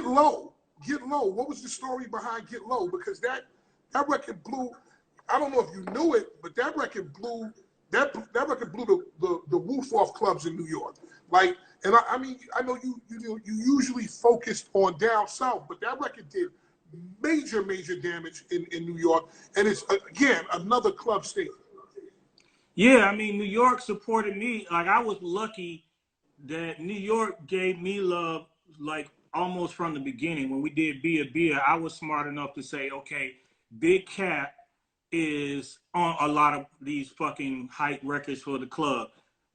Low. Get Low. What was the story behind Get Low? Because that record blew. I don't know if you knew it, but that record blew. That record blew the roof off clubs in New York. Like, and I mean, I know you usually focused on down south, but that record did major damage in New York, and it's again another club state. Yeah, I mean, New York supported me. Like, I was lucky that New York gave me love, like, almost from the beginning. When we did Be a Beer, I was smart enough to say, okay, Big Cap is on a lot of these fucking hype records for the club.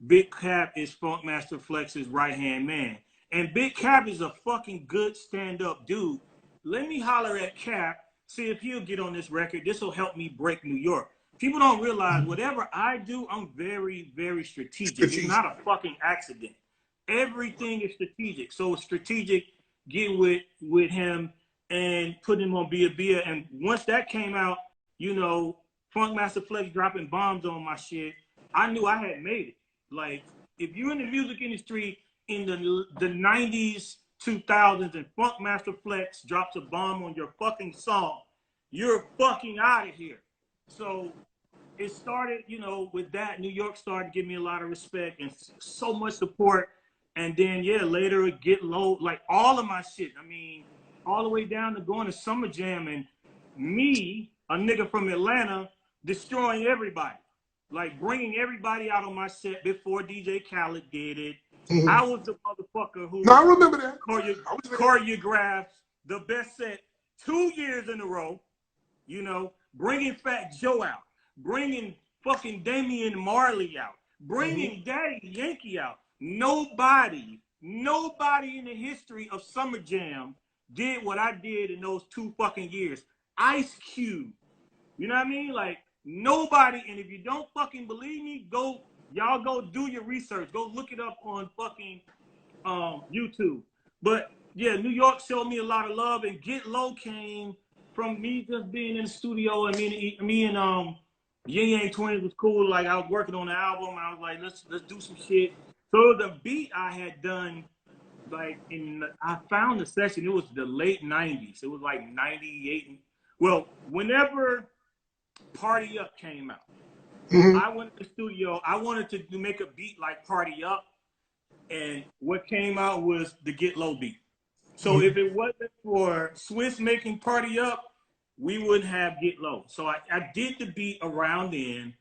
Big Cap is Funkmaster Flex's right-hand man. And Big Cap is a fucking good stand-up dude. Let me holler at Cap, see if he'll get on this record. This will help me break New York. People don't realize whatever I do, I'm very, very strategic. It's not a fucking accident. Everything is strategic. So it's strategic getting with him and putting him on Be a Beer. And once that came out, you know, Funkmaster Flex dropping bombs on my shit, I knew I had made it. Like, if you're in the music industry in the 90s, 2000s, and Funkmaster Flex drops a bomb on your fucking song, you're fucking out of here. So it started, you know, with that. New York started to give me a lot of respect and so much support. And then, yeah, later it Get Low, like all of my shit. I mean, all the way down to going to Summer Jam and me, a nigga from Atlanta, destroying everybody. Like, bringing everybody out on my set before DJ Khaled did it. I was the motherfucker who I remember that. Choreographed the best set 2 years in a row, you know, bringing Fat Joe out, bringing fucking Damian Marley out, bringing Daddy Yankee out. Nobody in the history of Summer Jam did what I did in those 2 fucking years. Ice Cube, you know what I mean? Like, nobody. And if you don't fucking believe me, y'all go do your research. Go look it up on fucking YouTube. But yeah, New York showed me a lot of love, and Get Low came from me just being in the studio, and me and Yin Yang Twins was cool. Like, I was working on the album. I was like, let's do some shit. So the beat I had done, like, I found the session. It was the late 90s. It was like 98. Well, whenever Party Up came out, I went to the studio. I wanted to make a beat like Party Up, and what came out was the Get Low beat. So if it wasn't for Swiss making Party Up, we wouldn't have Get Low. So I did the beat around then.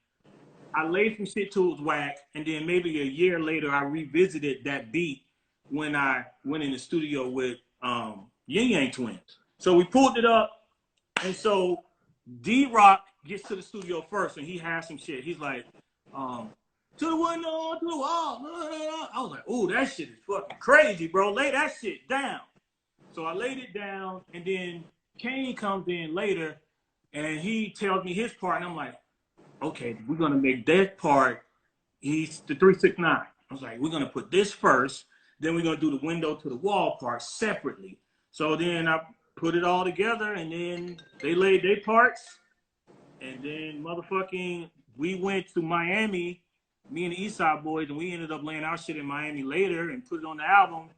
I laid some shit to it was whack, and then maybe a year later, I revisited that beat when I went in the studio with Yin Yang Twins. So we pulled it up, and so D-Rock gets to the studio first, and he has some shit. He's like, to the window, to the wall. I was like, ooh, that shit is fucking crazy, bro. Lay that shit down. So I laid it down, and then Kane comes in later, and he tells me his part, and I'm like, okay, we're going to make that part. He's the 369. I was like, we're going to put this first, then we're going to do the window to the wall part separately. So then I put it all together, and then they laid their parts, and then motherfucking, we went to Miami, me and the East Side Boys, and we ended up laying our shit in Miami later and put it on the album.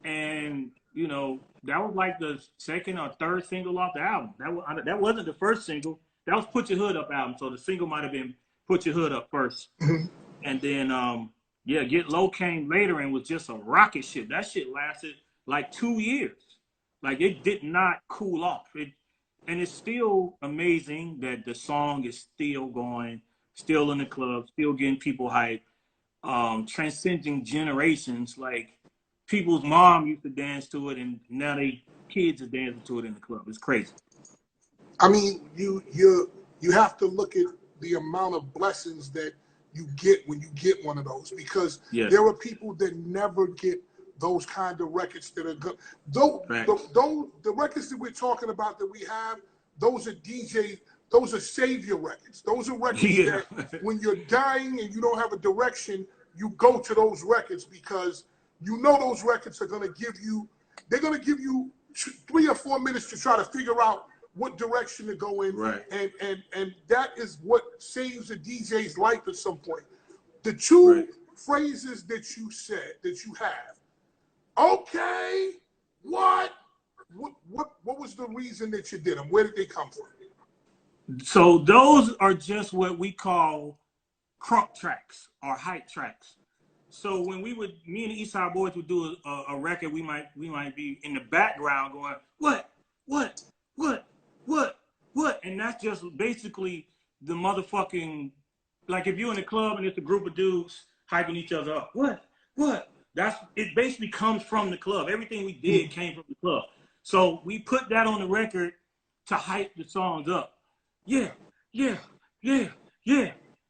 And, you know, that was like the second or third single off the album. That wasn't the first single. That was Put Your Hood Up album. So the single might have been Put Your Hood Up first. And then, yeah, Get Low came later and was just a rocket ship. That shit lasted like 2 years. Like, it did not cool off. And it's still amazing that the song is still going, still in the club, still getting people hyped, transcending generations. Like, people's mom used to dance to it, and now they kids are dancing to it in the club. It's crazy. I mean, you have to look at the amount of blessings that you get when you get one of those, because there are people that never get those kind of records that are good. The records that we're talking about that we have, those are DJ, those are savior records. Those are records that when you're dying and you don't have a direction, you go to those records, because you know those records are going to give you, they're going to give you 3 or 4 minutes to try to figure out what direction to go in. And that is what saves a DJ's life at some point. The 2 phrases that you said, that you have, okay, what? what was the reason that you did them? Where did they come from? So those are just what we call crunk tracks or hype tracks. So when me and the East Side Boys would do a record, we might be in the background going, what, and that's just basically the motherfucking, like if you're in the club and it's a group of dudes hyping each other up, what, it basically comes from the club. Everything we did came from the club. So we put that on the record to hype the songs up. Yeah.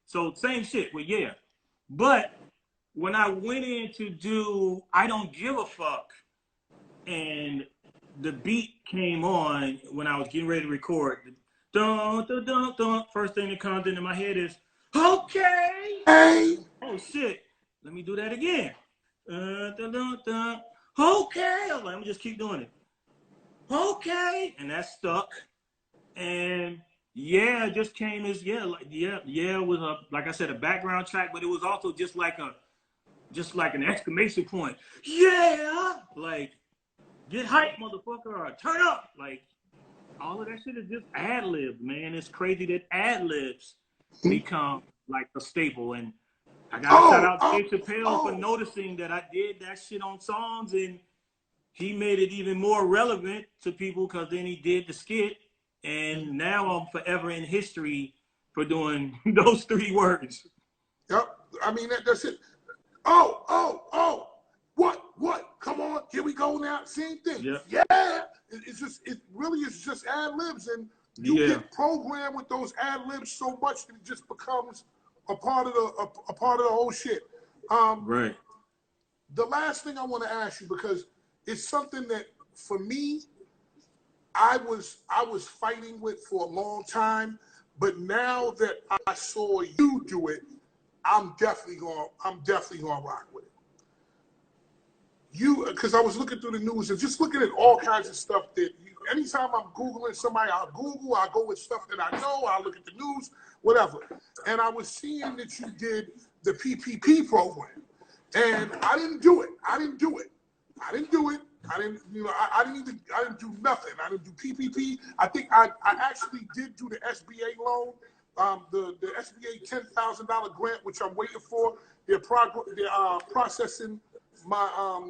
So same shit with yeah. But when I went in to do I Don't Give a Fuck, and the beat came on when I was getting ready to record, dun, dun, dun, dun, first thing that comes into my head is, okay. Hey. Oh shit. Let me do that again. Dun, dun, dun. Okay. I'm like, let me just keep doing it. Okay. And that stuck. And yeah, it just came as yeah was a, like I said, a background track, but it was also just like an exclamation point. Yeah, like get hype, motherfucker, or turn up. Like all of that shit is just ad libs, man. It's crazy that ad libs become like a staple. And I gotta shout out Dave Chappelle for noticing that I did that shit on songs, and he made it even more relevant to people because then he did the skit. And now I'm forever in history for doing those 3 words. Yep. I mean, that's it. Oh. What? Come on. Here we go now. Same thing. Yep. Yeah. It really is just ad libs. And you get programmed with those ad libs so much that it just becomes a part of the whole shit. Right. The last thing I want to ask you, because it's something that for me, I was fighting with for a long time, but now that I saw you do it, I'm definitely gonna rock with it. Because I was looking through the news and just looking at all kinds of stuff that anytime I'm Googling somebody, I'll go with stuff that I know, I'll look at the news, whatever. And I was seeing that you did the PPP program, and I didn't do it. I didn't do nothing. I didn't do PPP. I think I actually did do the SBA loan, the SBA $10,000 grant, which I'm waiting for. They're processing my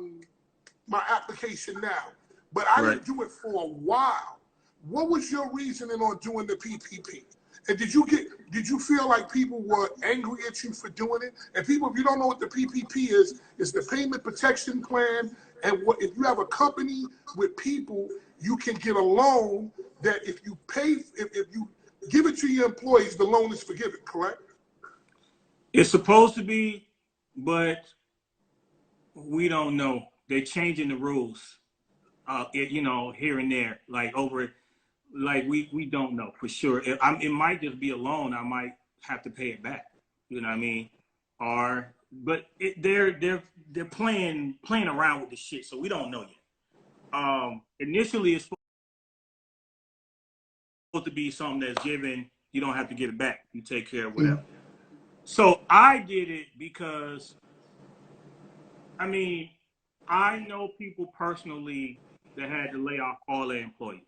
application now, but I didn't do it for a while. What was your reasoning on doing the PPP? And did you feel like people were angry at you for doing it? And people, if you don't know what the PPP is, it's the Payment Protection Plan. And if you have a company with people, you can get a loan that if you give it to your employees, the loan is forgiven, correct? It's supposed to be, but we don't know. They're changing the rules, here and there, like over it. Like we don't know for sure. It might just be a loan. I might have to pay it back. You know what I mean? But they're playing around with the shit, so we don't know yet. Initially, it's supposed to be something that's given. You don't have to get it back. You take care of whatever. So I did it because, I mean, I know people personally that had to lay off all their employees.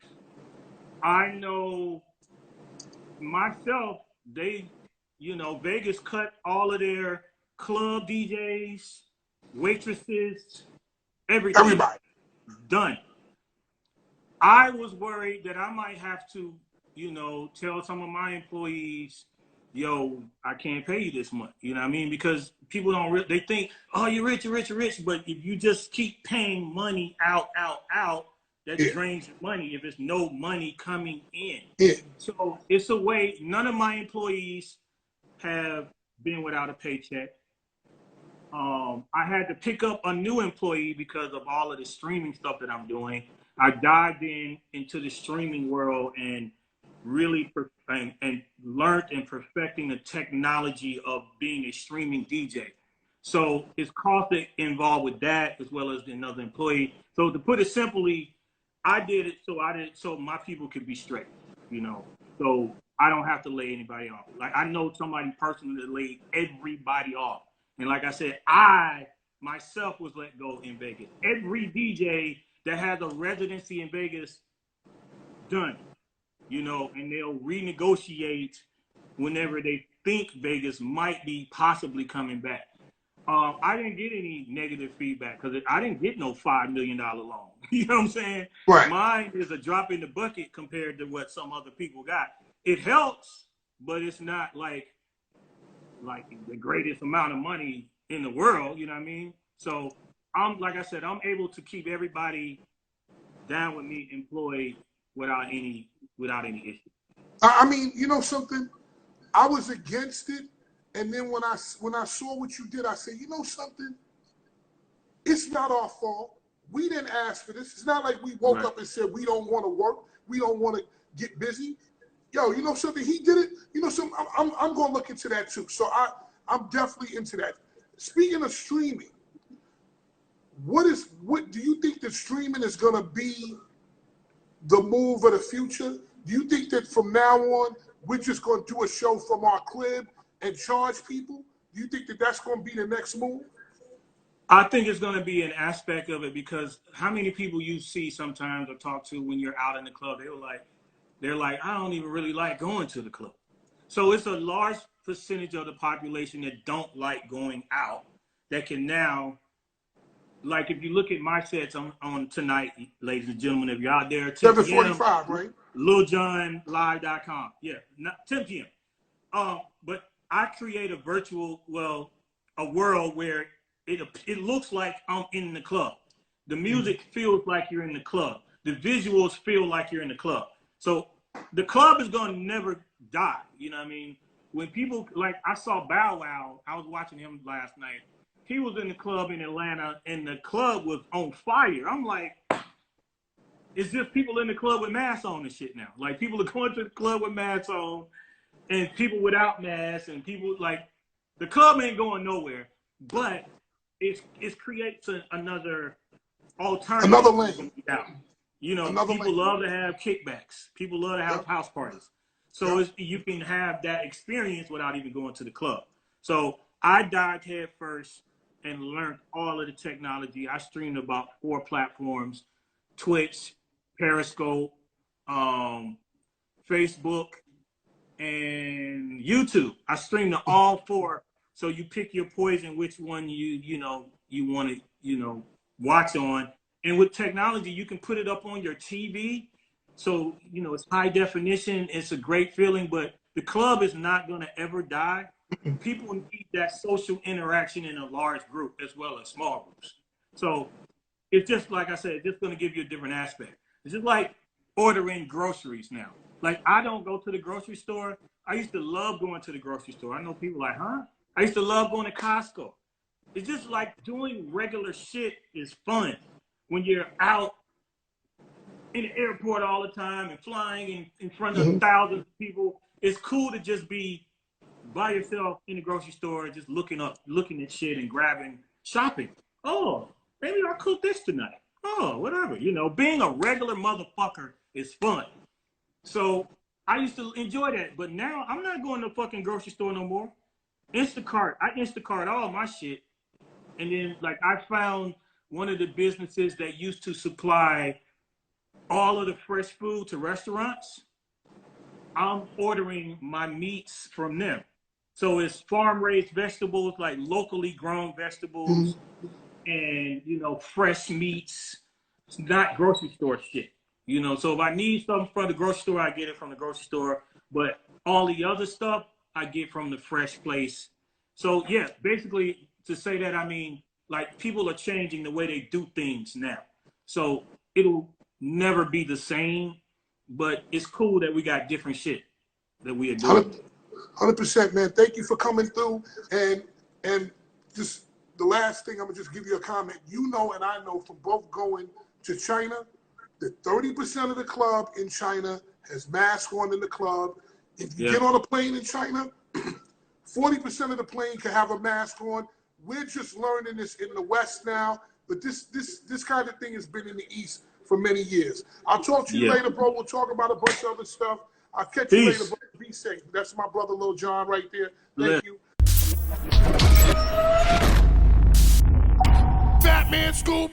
I know myself, Vegas cut all of their club DJs, waitresses, everything. Everybody. Done. I was worried that I might have to, tell some of my employees, yo, I can't pay you this month. You know what I mean? Because people they think, oh, you're rich. But if you just keep paying money out, that drains your money if it's no money coming in. Yeah. So it's a way. None of my employees have been without a paycheck. I had to pick up a new employee because of all of the streaming stuff that I'm doing. I dived into the streaming world and really and learned and perfecting the technology of being a streaming DJ. So it's cost involved with that as well as another employee. So to put it simply, I did it so my people could be straight, so I don't have to lay anybody off. Like I know somebody personally that laid everybody off. And like I said, I myself was let go in Vegas. Every DJ that has a residency in Vegas done, you know, and they'll renegotiate whenever they think Vegas might be possibly coming back. I didn't get any negative feedback because I didn't get no $5 million loan. You know what I'm saying? Right. Mine is a drop in the bucket compared to what some other people got. It helps, but it's not like the greatest amount of money in the world. You know what I mean? So like I said, I'm able to keep everybody down with me employed without any issue. I mean, you know something? I was against it. And then when I saw what you did, I said, you know something? It's not our fault. We didn't ask for this. It's not like we woke up and said we don't want to work. We don't want to get busy. Yo, you know something? He did it. You know something? I'm going to look into that too. So I'm definitely into that. Speaking of streaming, what do you think that streaming is going to be the move of the future? Do you think that from now on, we're just going to do a show from our crib and charge people? Do you think that that's going to be the next move? I think it's going to be an aspect of it because how many people you see sometimes or talk to when you're out in the club, they're like, I don't even really like going to the club. So it's a large percentage of the population that don't like going out that can now, like if you look at my sets on tonight, ladies and gentlemen, if you're out there, 7:45, right? LilJonLive.com. Yeah, 10 p.m. But I create a virtual, a world where it looks like I'm in the club. The music feels like you're in the club. The visuals feel like you're in the club. So the club is going to never die. You know what I mean? When people, like I saw Bow Wow, I was watching him last night. He was in the club in Atlanta and the club was on fire. I'm like, it's just people in the club with masks on and shit now. Like people are going to the club with masks on and people without masks and people like, the club ain't going nowhere, but it creates another alternative. Another lane. You know, people love to have kickbacks. People love to have house parties. So you can have that experience without even going to the club. So I dived head first and learned all of the technology. I streamed about 4 platforms: Twitch, Periscope, Facebook, and YouTube. I streamed to all 4. So you pick your poison, which one you want to watch on. And with technology, you can put it up on your TV. So, it's high definition. It's a great feeling, but the club is not going to ever die. People need that social interaction in a large group as well as small groups. So it's just, like I said, just going to give you a different aspect. It's just like ordering groceries now. Like, I don't go to the grocery store. I used to love going to the grocery store. I know people like, huh? I used to love going to Costco. It's just like doing regular shit is fun when you're out in the airport all the time and flying in front of thousands of people. It's cool to just be by yourself in the grocery store, just looking at shit and shopping. Oh, maybe I'll cook this tonight. Oh, whatever. Being a regular motherfucker is fun. So I used to enjoy that, but now I'm not going to the fucking grocery store no more. Instacart. I Instacart all my shit. And then, like, I found one of the businesses that used to supply all of the fresh food to restaurants. I'm ordering my meats from them. So it's farm-raised vegetables, like locally grown vegetables and, fresh meats. It's not grocery store shit. So if I need something from the grocery store, I get it from the grocery store. But all the other stuff, I get from the fresh place. So, yeah, basically, to say that, I mean, like, people are changing the way they do things now. So it'll never be the same, but it's cool that we got different shit that we are doing. 100%, man. Thank you for coming through. And just the last thing, I'm going to just give you a comment. And I know from both going to China, that 30% of the club in China has masks on in the club. If you get on a plane in China, 40% of the plane can have a mask on. We're just learning this in the West now, but this kind of thing has been in the East for many years. I'll talk to you later, bro. We'll talk about a bunch of other stuff. I'll catch you later, bro. Be safe. That's my brother, Lil Jon, right there. Thank you. Fatman Scoop.